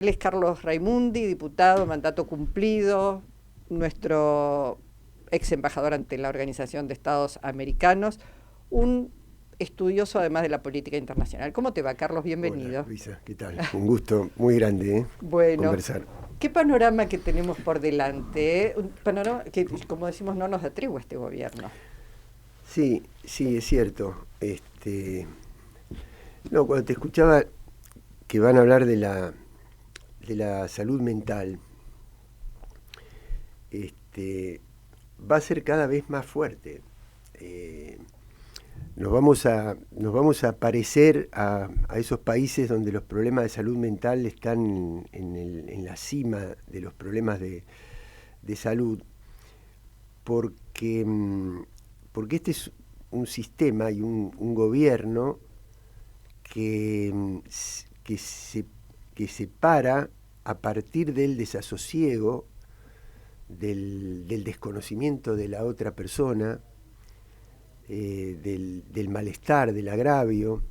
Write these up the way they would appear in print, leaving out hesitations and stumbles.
Él es Carlos Raimundi, diputado, mandato cumplido, nuestro ex embajador ante la Organización de Estados Americanos, un estudioso además de la política internacional. ¿Cómo te va, Carlos? Hola, Bienvenido. Luisa, ¿qué tal? Un gusto muy grande, Bueno, conversar. ¿qué panorama que tenemos por delante? Un panorama que, como decimos, no nos da tregua este gobierno. Sí, sí, es cierto. No, cuando te escuchaba que van a hablar de la salud mental, este, va a ser cada vez más fuerte. Eh, nos vamos a parecer a esos países donde los problemas de salud mental están en la cima de los problemas de salud, porque, porque este es un sistema y un gobierno que, que, se, que se para a partir del desasosiego, del desconocimiento de la otra persona, del malestar, del agravio,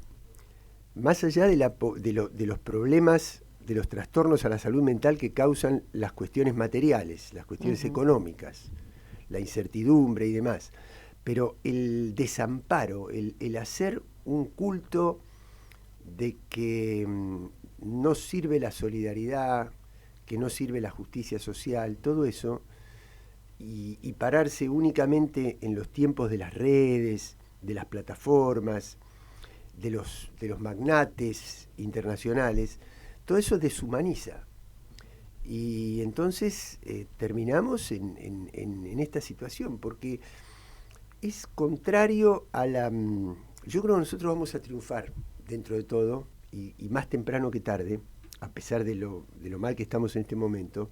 más allá de los problemas, de los trastornos a la salud mental que causan las cuestiones materiales, las cuestiones económicas, la incertidumbre y demás. Pero el desamparo, el hacer un culto de que no sirve la solidaridad, que no sirve la justicia social, todo eso, y pararse únicamente en los tiempos de las redes, de las plataformas, de los magnates internacionales, todo eso deshumaniza. Y entonces terminamos en esta situación, porque es contrario a la... Yo creo que nosotros vamos a triunfar dentro de todo, y más temprano que tarde, a pesar de lo mal que estamos en este momento,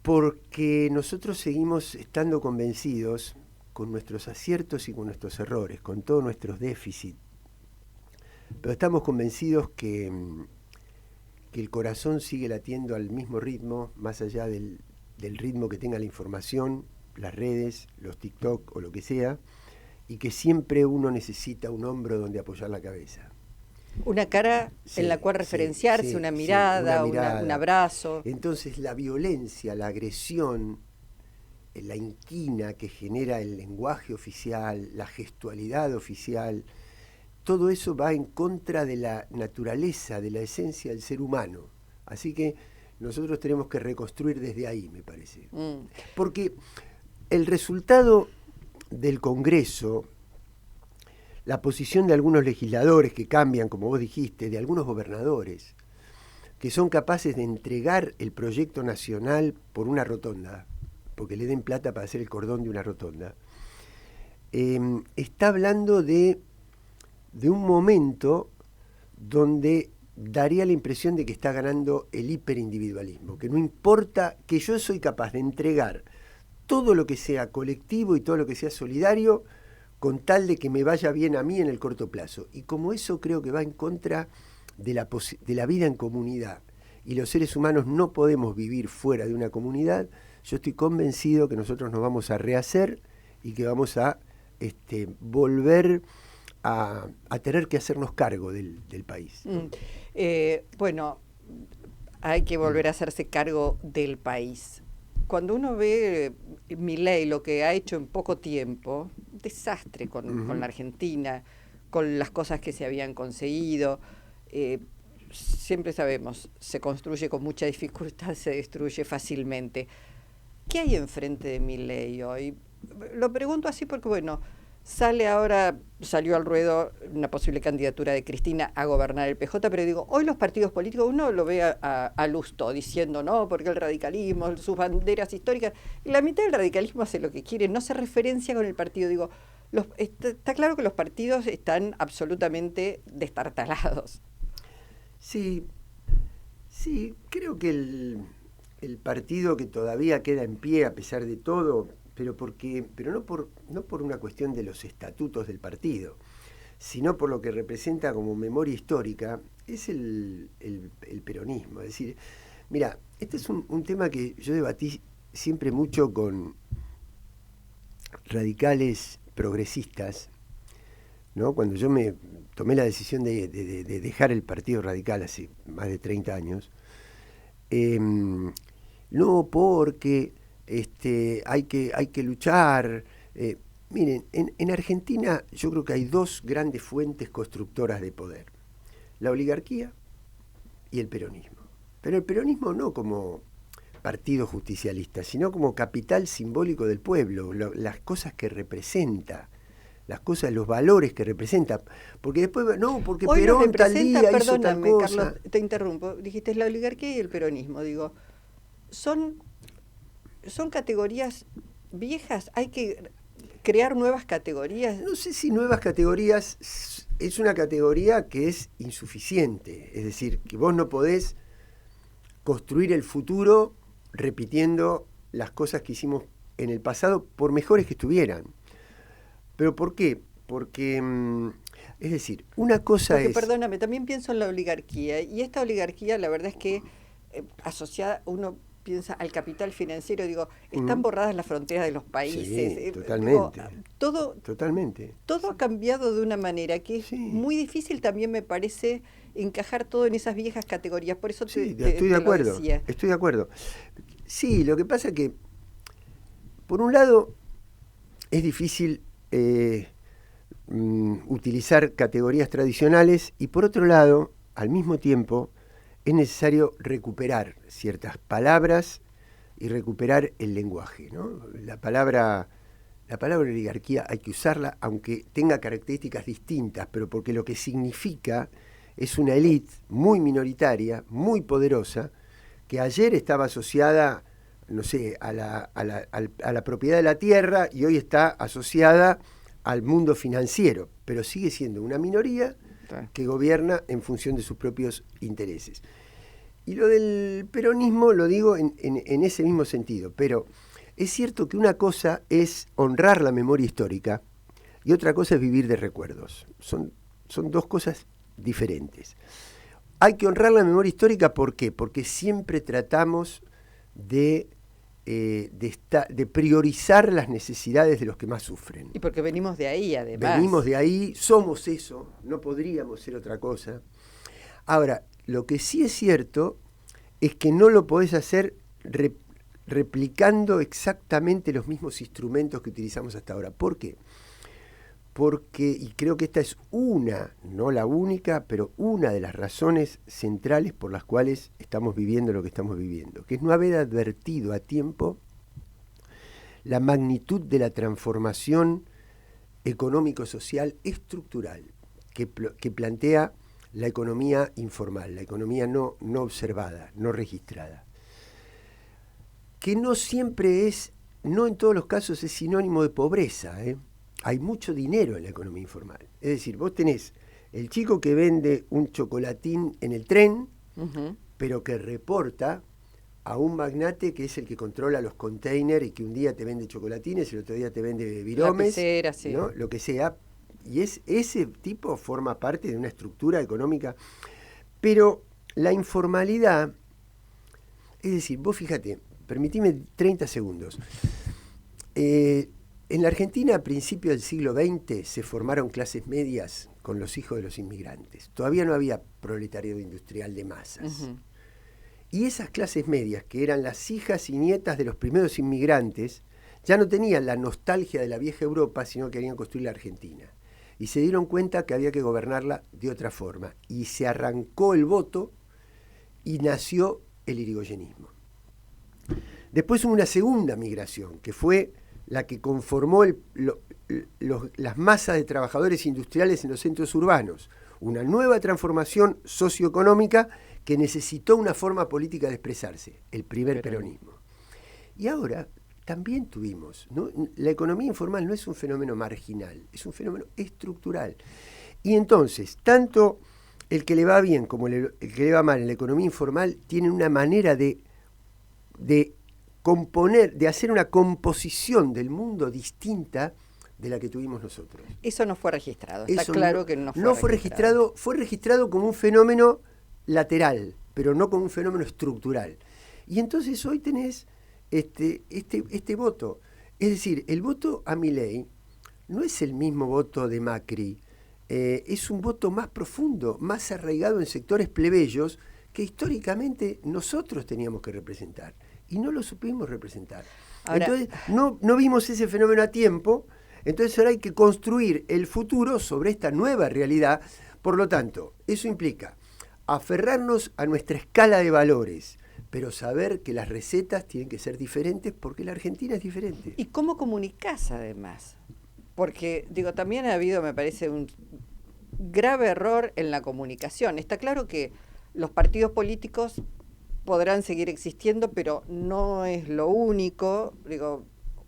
porque nosotros seguimos estando convencidos, con nuestros aciertos y con nuestros errores, con todos nuestros déficits, pero estamos convencidos que el corazón sigue latiendo al mismo ritmo, más allá del ritmo que tenga la información, las redes, los TikTok o lo que sea, y que siempre uno necesita un hombro donde apoyar la cabeza. Una cara en la Sí, cual sí, referenciarse, sí, una sí, una mirada, un mirada. abrazo. Entonces la violencia, la agresión, la inquina que genera el lenguaje oficial, la gestualidad oficial, todo eso va en contra de la naturaleza, de la esencia del ser humano. Así que nosotros tenemos que reconstruir desde ahí, me parece. Mm. Porque el resultado del Congreso, la posición de algunos legisladores que cambian, como vos dijiste, de algunos gobernadores, que son capaces de entregar el proyecto nacional por una rotonda, porque le den plata para hacer el cordón de una rotonda, está hablando de un momento donde daría la impresión de que está ganando el hiperindividualismo, que no importa, que yo soy capaz de entregar todo lo que sea colectivo y todo lo que sea solidario con tal de que me vaya bien a mí en el corto plazo. Y como eso creo que va en contra de la vida en comunidad, y los seres humanos no podemos vivir fuera de una comunidad, yo estoy convencido que nosotros nos vamos a rehacer y que vamos a volver a tener que hacernos cargo del país, ¿no? Mm. Bueno, hay que volver a hacerse cargo del país. Cuando uno ve Milei lo que ha hecho en poco tiempo, un desastre con la Argentina, con las cosas que se habían conseguido, eh, siempre sabemos, se construye con mucha dificultad, se destruye fácilmente. ¿Qué hay enfrente de Milei hoy? Lo pregunto así porque, bueno, salió al ruedo una posible candidatura de Cristina a gobernar el PJ, pero digo, hoy los partidos políticos, uno lo ve a Lustó diciendo, no, porque el radicalismo, sus banderas históricas, y la mitad del radicalismo hace lo que quiere, no se referencia con el partido. Digo, está claro que los partidos están absolutamente destartalados. Sí, sí, creo que el partido que todavía queda en pie a pesar de todo, pero no por una cuestión de los estatutos del partido, sino por lo que representa como memoria histórica, es el peronismo. Es decir, mira, este es un tema que yo debatí siempre mucho con radicales progresistas, ¿no? Cuando yo me tomé la decisión de dejar el Partido Radical hace más de 30 años, no porque hay que luchar. Miren, en Argentina yo creo que hay dos grandes fuentes constructoras de poder: la oligarquía y el peronismo. Pero el peronismo no como partido justicialista, sino como capital simbólico del pueblo, las cosas que representa, las cosas, los valores que representa. Porque después, no, porque Hoy Perón tal día hizo tal cosa. Carlos, te interrumpo. Dijiste la oligarquía y el peronismo. Digo, son categorías viejas. Hay que crear nuevas categorías. No sé si nuevas categorías, es una categoría que es insuficiente. Es decir, que vos no podés construir el futuro repitiendo las cosas que hicimos en el pasado, por mejores que estuvieran. ¿Pero por qué? Porque, es decir, una cosa es... Perdóname, también pienso en la oligarquía, y esta oligarquía, la verdad es que asociada, uno piensa al capital financiero, digo, están borradas las fronteras de los países. Sí, totalmente. Digo, totalmente. Todo ha cambiado de una manera que es Sí. muy difícil también, me parece, encajar todo en esas viejas categorías. Por eso estoy de acuerdo. Estoy de acuerdo. Sí, lo que pasa que, por un lado, es difícil utilizar categorías tradicionales, y por otro lado, al mismo tiempo, es necesario recuperar ciertas palabras y recuperar el lenguaje, ¿no? La palabra oligarquía hay que usarla, aunque tenga características distintas, pero porque lo que significa es una élite muy minoritaria, muy poderosa, que ayer estaba asociada, no sé, a la propiedad de la tierra, y hoy está asociada al mundo financiero, pero sigue siendo una minoría que gobierna en función de sus propios intereses. Y lo del peronismo lo digo en ese mismo sentido, pero es cierto que una cosa es honrar la memoria histórica y otra cosa es vivir de recuerdos. Son dos cosas diferentes. Hay que honrar la memoria histórica, ¿por qué? Porque siempre tratamos de priorizar las necesidades de los que más sufren. Y porque venimos de ahí, además. Venimos de ahí, somos eso, no podríamos ser otra cosa. Ahora, lo que sí es cierto es que no lo podés hacer replicando exactamente los mismos instrumentos que utilizamos hasta ahora. ¿Por qué? Porque, y creo que esta es no la única, pero una de las razones centrales por las cuales estamos viviendo lo que estamos viviendo, que es no haber advertido a tiempo la magnitud de la transformación económico-social estructural que plantea la economía informal, la economía no observada, no registrada, que no siempre no en todos los casos es sinónimo de pobreza, ¿eh? Hay mucho dinero en la economía informal. Es decir, vos tenés el chico que vende un chocolatín en el tren, pero que reporta a un magnate que es el que controla los containers y que un día te vende chocolatines y el otro día te vende viromes, pecera, sí, ¿no? Lo que sea. Y ese tipo forma parte de una estructura económica. Pero la informalidad, es decir, vos fíjate, permitime 30 segundos. En la Argentina, a principios del siglo XX, se formaron clases medias con los hijos de los inmigrantes. Todavía no había proletariado industrial de masas. Y esas clases medias, que eran las hijas y nietas de los primeros inmigrantes, ya no tenían la nostalgia de la vieja Europa, sino que querían construir la Argentina. Y se dieron cuenta que había que gobernarla de otra forma. Y se arrancó el voto y nació el irigoyenismo. Después hubo una segunda migración, que fue la que conformó las masas de trabajadores industriales en los centros urbanos. Una nueva transformación socioeconómica que necesitó una forma política de expresarse, el primer peronismo. Y ahora también tuvimos, ¿no? La economía informal no es un fenómeno marginal, es un fenómeno estructural. Y entonces, tanto el que le va bien como el que le va mal en la economía informal tienen una manera de componer, de hacer una composición del mundo distinta de la que tuvimos nosotros. Eso no fue registrado, está claro que no fue registrado. Fue registrado como un fenómeno lateral, pero no como un fenómeno estructural. Y entonces hoy tenés este voto. Es decir, el voto a Milei no es el mismo voto de Macri, es un voto más profundo, más arraigado en sectores plebeyos que históricamente nosotros teníamos que representar y no lo supimos representar. Ahora, entonces no vimos ese fenómeno a tiempo, entonces ahora hay que construir el futuro sobre esta nueva realidad. Por lo tanto, eso implica aferrarnos a nuestra escala de valores, pero saber que las recetas tienen que ser diferentes porque la Argentina es diferente. ¿Y cómo comunicás además? Porque, también ha habido, me parece, un grave error en la comunicación. Está claro que los partidos políticos podrán seguir existiendo, pero no es lo único.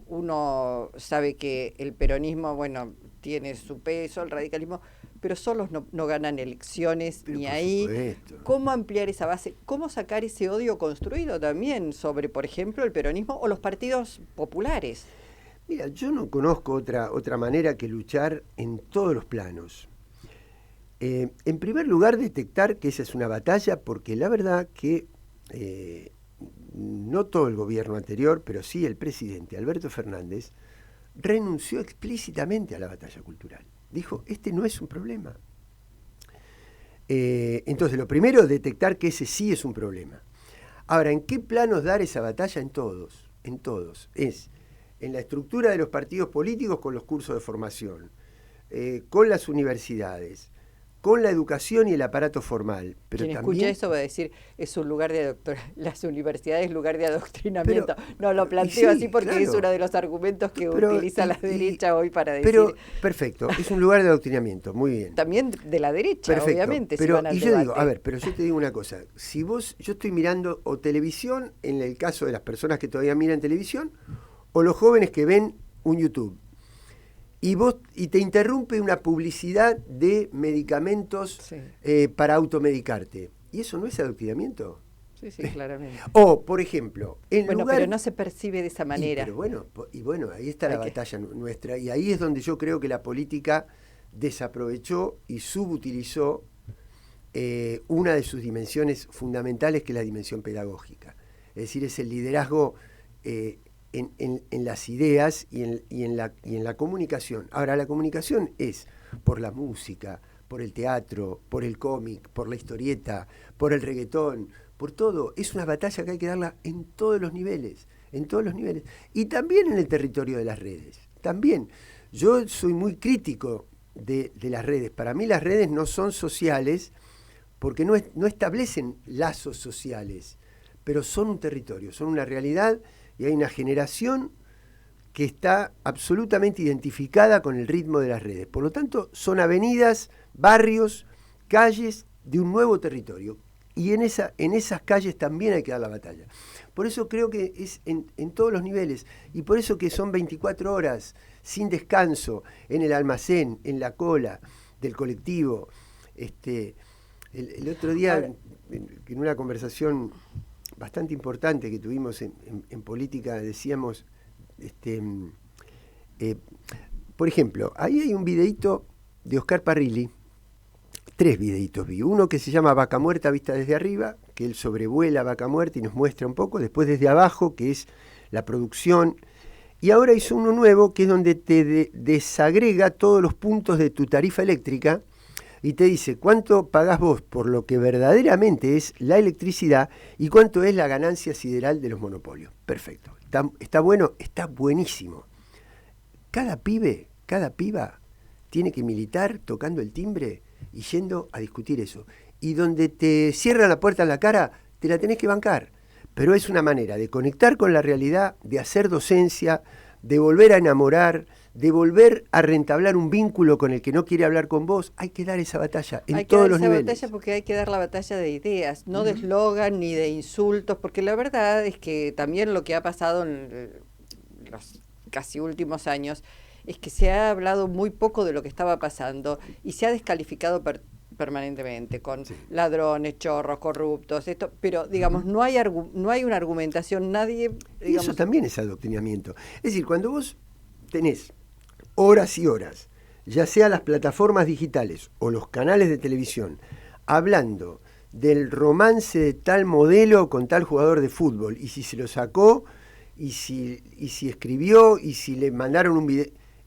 Uno sabe que el peronismo, tiene su peso, el radicalismo, pero solos no ganan elecciones pero ni ahí. Supuesto. ¿Cómo ampliar esa base? ¿Cómo sacar ese odio construido también sobre, por ejemplo, el peronismo o los partidos populares? Mira, yo no conozco otra manera que luchar en todos los planos. En primer lugar, detectar que esa es una batalla, porque la verdad que no todo el gobierno anterior, pero sí el presidente Alberto Fernández, renunció explícitamente a la batalla cultural. Dijo, este no es un problema. Entonces, lo primero, detectar que ese sí es un problema. Ahora, ¿en qué planos dar esa batalla? En todos. Es en la estructura de los partidos políticos con los cursos de formación, con las universidades, con la educación y el aparato formal. Pero quien también, escucha eso va a decir, es un lugar de las universidades es lugar de adoctrinamiento. Pero, no, lo planteo sí, así porque claro. es uno de los argumentos que utiliza la derecha hoy para decir... Pero, perfecto, es un lugar de adoctrinamiento, muy bien. También de la derecha, perfecto, obviamente, pero, si van al y yo debate. digo, a ver, pero yo te digo una cosa, yo estoy mirando o televisión, en el caso de las personas que todavía miran televisión, o los jóvenes que ven un YouTube, y te interrumpe una publicidad de medicamentos sí. Para automedicarte. ¿Y eso no es adoctrinamiento? Sí, claramente. O, por ejemplo, pero no se percibe de esa manera. Y bueno, ahí está la batalla nuestra, y ahí es donde yo creo que la política desaprovechó y subutilizó una de sus dimensiones fundamentales, que es la dimensión pedagógica. Es decir, es el liderazgo en las ideas y en la comunicación. Ahora, la comunicación es por la música, por el teatro, por el cómic, por la historieta, por el reggaetón, por todo. Es una batalla que hay que darla en todos los niveles, y también en el territorio de las redes. También, yo soy muy crítico de las redes. Para mí las redes no son sociales porque no establecen lazos sociales, pero son un territorio, son una realidad, y hay una generación que está absolutamente identificada con el ritmo de las redes. Por lo tanto, son avenidas, barrios, calles de un nuevo territorio. Y en esas calles también hay que dar la batalla. Por eso creo que es en todos los niveles. Y por eso que son 24 horas, sin descanso, en el almacén, en la cola del colectivo. El otro día, en una conversación bastante importante que tuvimos en política, decíamos, por ejemplo, ahí hay un videíto de Oscar Parrilli, 3 videitos vi, uno que se llama Vaca Muerta vista desde arriba, que él sobrevuela Vaca Muerta y nos muestra un poco, después desde abajo, que es la producción, y ahora hizo uno nuevo, que es donde te desagrega todos los puntos de tu tarifa eléctrica, y te dice cuánto pagás vos por lo que verdaderamente es la electricidad y cuánto es la ganancia sideral de los monopolios. Perfecto. Está bueno, está buenísimo. Cada piba tiene que militar tocando el timbre y yendo a discutir eso. Y donde te cierran la puerta en la cara, te la tenés que bancar. Pero es una manera de conectar con la realidad, de hacer docencia, de volver a enamorar, de volver a reentablar un vínculo con el que no quiere hablar con vos. Hay que dar esa batalla en todos los niveles. Hay que dar esa batalla porque hay que dar la batalla de ideas, no de eslogan ni de insultos, porque la verdad es que también lo que ha pasado en los casi últimos años es que se ha hablado muy poco de lo que estaba pasando y se ha descalificado permanentemente con ladrones, chorros, corruptos, pero digamos no hay una argumentación, nadie... Y eso también es adoctrinamiento. Es decir, cuando vos tenés horas y horas, ya sea las plataformas digitales o los canales de televisión, hablando del romance de tal modelo con tal jugador de fútbol, y si se lo sacó, y si escribió, y si le mandaron un video,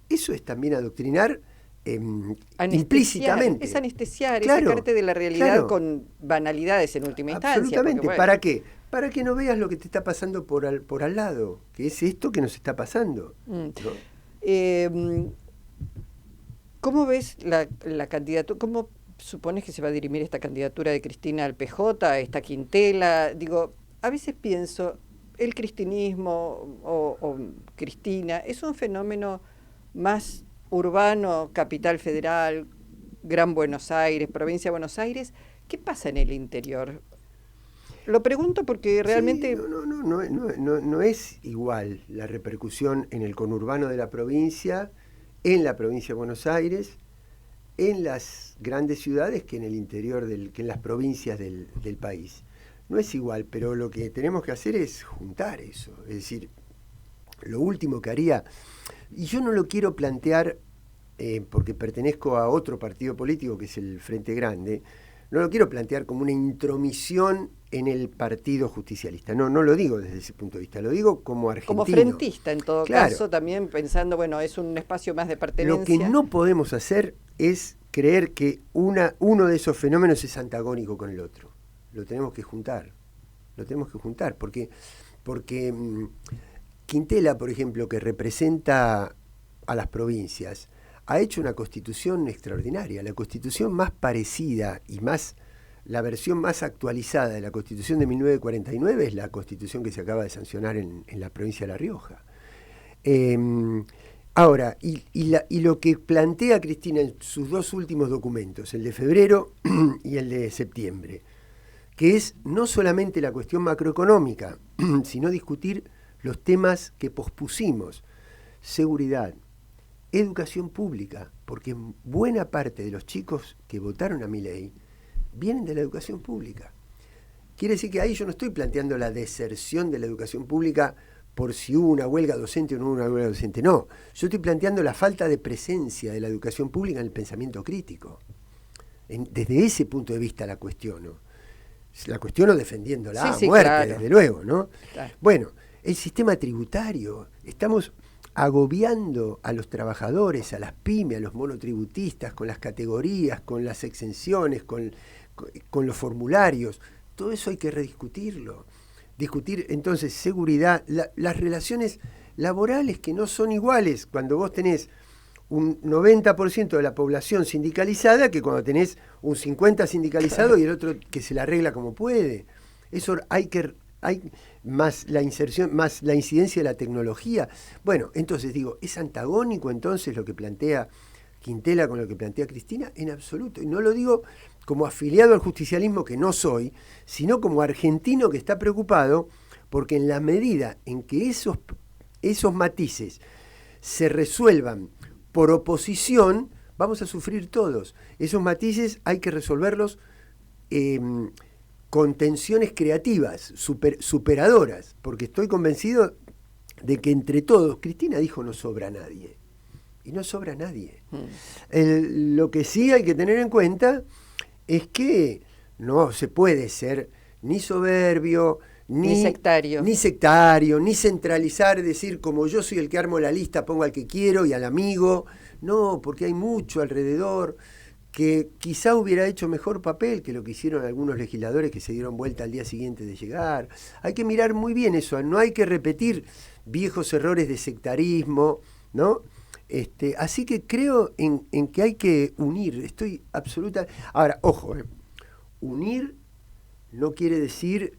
eso es también adoctrinar implícitamente. Es anestesiar, Claro, es sacarte de la realidad claro. con banalidades en última instancia. Absolutamente. Porque, bueno, ¿Para qué? Para que no veas lo que te está pasando por al lado, que es esto que nos está pasando. ¿No? ¿Cómo ves la candidatura? ¿Cómo supones que se va a dirimir esta candidatura de Cristina al PJ, a esta quintela? Digo, a veces pienso, el cristinismo o Cristina es un fenómeno más urbano, Capital Federal, Gran Buenos Aires, Provincia de Buenos Aires. ¿Qué pasa en el interior? Lo pregunto porque realmente... Sí, no es igual la repercusión en el conurbano de la provincia, en la provincia de Buenos Aires, en las grandes ciudades que en el interior, que en las provincias del país. No es igual, pero lo que tenemos que hacer es juntar eso. Es decir, lo último que haría, y yo no lo quiero plantear porque pertenezco a otro partido político que es el Frente Grande, no lo quiero plantear como una intromisión en el partido justicialista. No lo digo desde ese punto de vista, lo digo como argentino. Como frentista, en todo Claro. caso, también pensando, bueno, es un espacio más de pertenencia. Lo que no podemos hacer es creer que uno de esos fenómenos es antagónico con el otro. Lo tenemos que juntar. Porque Quintela, por ejemplo, que representa a las provincias, ha hecho una constitución extraordinaria, la constitución más parecida y la versión más actualizada de la constitución de 1949 es la constitución que se acaba de sancionar en la provincia de La Rioja. Ahora, y lo que plantea Cristina en sus dos últimos documentos, el de febrero y el de septiembre, que es no solamente la cuestión macroeconómica, sino discutir los temas que pospusimos, seguridad, educación pública, porque buena parte de los chicos que votaron a Milei vienen de la educación pública. Quiere decir que ahí yo no estoy planteando la deserción de la educación pública por si hubo una huelga docente o no hubo una huelga docente. No, yo estoy planteando la falta de presencia de la educación pública en el pensamiento crítico. Desde ese punto de vista la cuestiono. La cuestiono defendiéndola a muerte, claro. Desde luego, ¿no? Claro. Bueno, el sistema tributario, estamos agobiando a los trabajadores, a las pymes, a los monotributistas, con las categorías, con las exenciones, con los formularios. Todo eso hay que rediscutirlo. Discutir entonces seguridad, las relaciones laborales que no son iguales cuando vos tenés un 90% de la población sindicalizada que cuando tenés un 50% sindicalizado y el otro que se la arregla como puede. Eso hay más la inserción, más la incidencia de la tecnología. Bueno, entonces digo, ¿es antagónico entonces lo que plantea Quintela con lo que plantea Cristina? En absoluto. Y no lo digo como afiliado al justicialismo, que no soy, sino como argentino que está preocupado porque en la medida en que esos matices se resuelvan por oposición, vamos a sufrir todos. Esos matices hay que resolverlos con tensiones creativas, superadoras, porque estoy convencido de que entre todos, Cristina dijo no sobra nadie, y no sobra nadie. Lo que sí hay que tener en cuenta es que no se puede ser ni soberbio, ni sectario, ni centralizar, decir como yo soy el que armo la lista, pongo al que quiero y al amigo. No, porque hay mucho alrededor que quizá hubiera hecho mejor papel que lo que hicieron algunos legisladores que se dieron vuelta al día siguiente de llegar. Hay que mirar muy bien eso, no hay que repetir viejos errores de sectarismo, ¿no? Así que creo en que hay que unir, estoy absoluta... Ahora, ojo, unir no quiere decir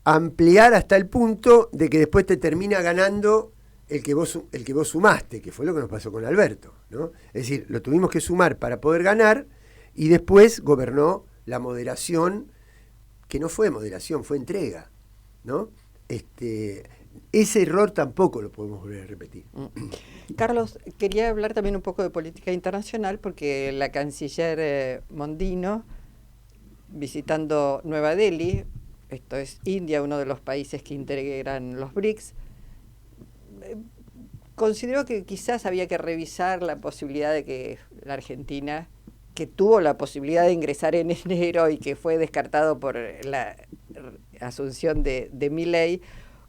ampliar hasta el punto de que después te termina ganando el que vos sumaste, que fue lo que nos pasó con Alberto, ¿no? Es decir, lo tuvimos que sumar para poder ganar y después gobernó la moderación, que no fue moderación, fue entrega, ¿no? Ese error tampoco lo podemos volver a repetir. Carlos, quería hablar también un poco de política internacional porque la canciller Mondino, visitando Nueva Delhi, esto es India, uno de los países que integran los BRICS, consideró que quizás había que revisar la posibilidad de que la Argentina, que tuvo la posibilidad de ingresar en enero y que fue descartado por la asunción de Milei,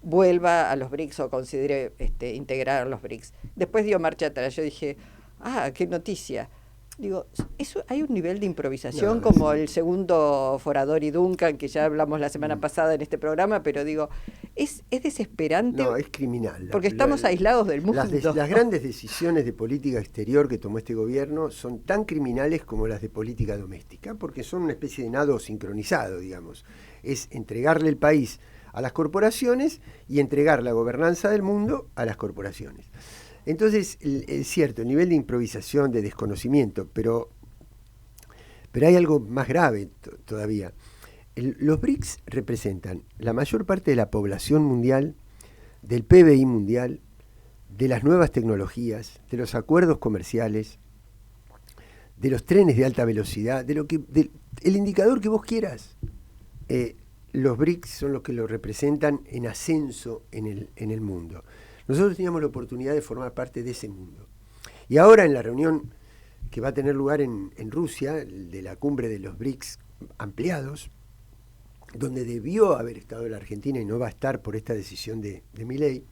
vuelva a los BRICS o considere integrar a los BRICS. Después dio marcha atrás. Yo dije, qué noticia. Digo, eso hay un nivel de improvisación No, como sí. el segundo Forador y Duncan, que ya hablamos la semana pasada en este programa, pero digo, es desesperante No, es criminal. porque estamos aislados del mundo. Las grandes decisiones de política exterior que tomó este gobierno son tan criminales como las de política doméstica, porque son una especie de nado sincronizado, digamos. Es entregarle el país a las corporaciones y entregar la gobernanza del mundo a las corporaciones. Entonces, es cierto, el nivel de improvisación, de desconocimiento, pero hay algo más grave todavía. Los BRICS representan la mayor parte de la población mundial, del PBI mundial, de las nuevas tecnologías, de los acuerdos comerciales, de los trenes de alta velocidad, el indicador que vos quieras. Los BRICS son los que lo representan en ascenso en el mundo. Nosotros teníamos la oportunidad de formar parte de ese mundo. Y ahora en la reunión que va a tener lugar en Rusia, de la cumbre de los BRICS ampliados, donde debió haber estado la Argentina y no va a estar por esta decisión de Milei,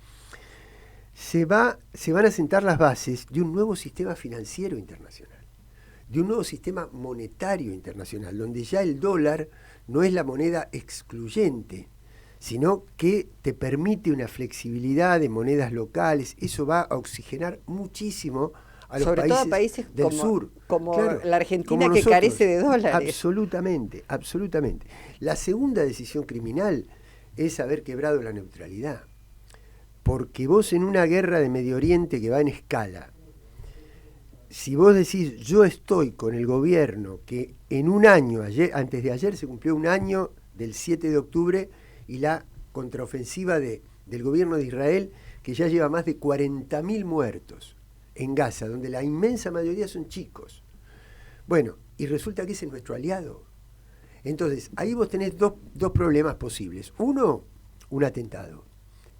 se van a sentar las bases de un nuevo sistema financiero internacional, de un nuevo sistema monetario internacional, donde ya el dólar no es la moneda excluyente, sino que te permite una flexibilidad de monedas locales. Eso va a oxigenar muchísimo a los sobre todo a países del sur, como claro, la Argentina, como que nosotros. carece de dólares. Absolutamente, absolutamente. La segunda decisión criminal es haber quebrado la neutralidad, porque vos en una guerra de Medio Oriente que va en escala, si vos decís, yo estoy con el gobierno que en un año, antes de ayer se cumplió un año del 7 de octubre y la contraofensiva del gobierno de Israel, que ya lleva más de 40.000 muertos en Gaza, donde la inmensa mayoría son chicos. Bueno, y resulta que ese es nuestro aliado. Entonces, ahí vos tenés dos problemas posibles. Uno, un atentado.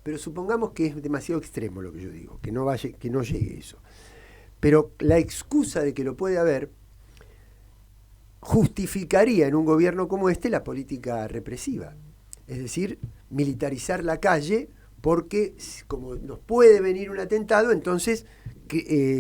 Pero supongamos que es demasiado extremo lo que yo digo, que no llegue eso. Pero la excusa de que lo puede haber justificaría en un gobierno como este la política represiva. Es decir, militarizar la calle, porque como nos puede venir un atentado, entonces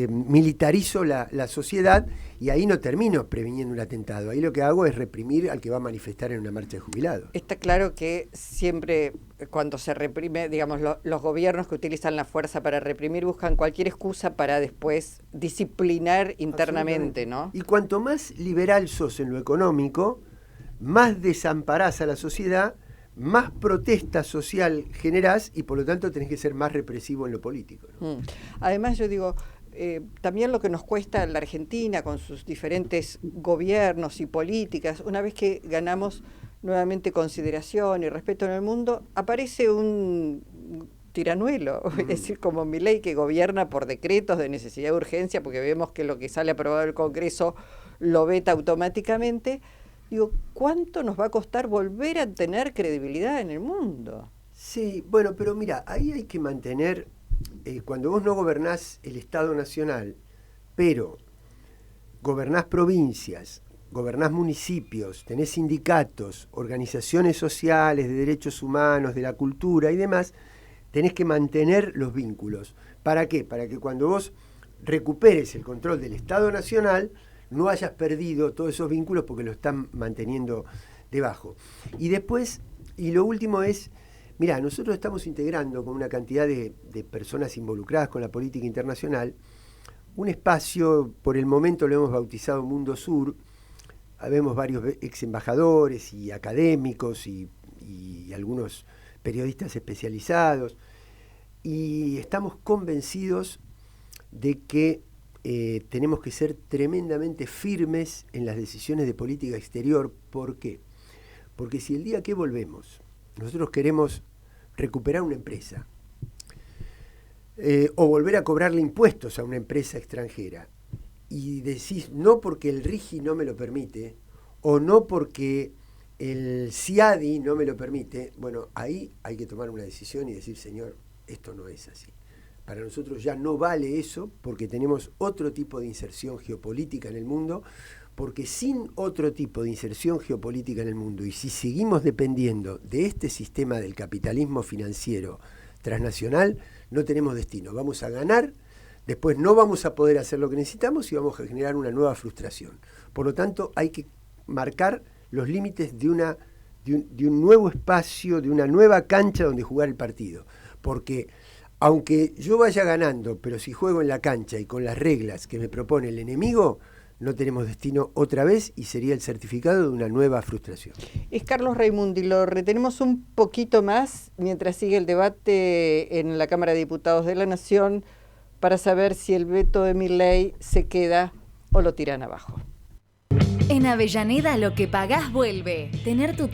militarizo la sociedad y ahí no termino previniendo un atentado. Ahí lo que hago es reprimir al que va a manifestar en una marcha de jubilados. Está claro que siempre cuando se reprime, digamos, los gobiernos que utilizan la fuerza para reprimir buscan cualquier excusa para después disciplinar internamente, ¿no? Y cuanto más liberal sos en lo económico, más desamparás a la sociedad, más protesta social generás y por lo tanto tenés que ser más represivo en lo político, ¿no? Además yo digo, también lo que nos cuesta en la Argentina con sus diferentes gobiernos y políticas, una vez que ganamos nuevamente consideración y respeto en el mundo, aparece un tiranuelo, es decir, como Milei, que gobierna por decretos de necesidad de urgencia, porque vemos que lo que sale aprobado del Congreso lo veta automáticamente. Digo, ¿cuánto nos va a costar volver a tener credibilidad en el mundo? Sí, bueno, pero mira, ahí hay que mantener, cuando vos no gobernás el Estado Nacional, pero gobernás provincias, gobernás municipios, tenés sindicatos, organizaciones sociales de derechos humanos, de la cultura y demás, tenés que mantener los vínculos. ¿Para qué? Para que cuando vos recuperes el control del Estado Nacional, no hayas perdido todos esos vínculos porque lo están manteniendo debajo. Y después, y lo último es, mirá, nosotros estamos integrando con una cantidad de personas involucradas con la política internacional, un espacio, por el momento lo hemos bautizado Mundo Sur, vemos varios ex embajadores y académicos y algunos periodistas especializados, y estamos convencidos de que tenemos que ser tremendamente firmes en las decisiones de política exterior. ¿Por qué? Porque si el día que volvemos, nosotros queremos recuperar una empresa, o volver a cobrarle impuestos a una empresa extranjera, y decís no porque el RIGI no me lo permite, o no porque el CIADI no me lo permite, bueno, ahí hay que tomar una decisión y decir, señor, esto no es así. Para nosotros ya no vale eso porque tenemos otro tipo de inserción geopolítica en el mundo, porque sin otro tipo de inserción geopolítica en el mundo, y si seguimos dependiendo de este sistema del capitalismo financiero transnacional, no tenemos destino. Vamos a ganar Después no vamos a poder hacer lo que necesitamos y vamos a generar una nueva frustración. Por lo tanto, hay que marcar los límites de un nuevo espacio, de una nueva cancha donde jugar el partido. Porque aunque yo vaya ganando, pero si juego en la cancha y con las reglas que me propone el enemigo, no tenemos destino otra vez y sería el certificado de una nueva frustración. Es Carlos Raimundi, lo retenemos un poquito más mientras sigue el debate en la Cámara de Diputados de la Nación para saber si el veto de Milei se queda o lo tiran abajo. En Avellaneda lo que pagás vuelve. Tener tu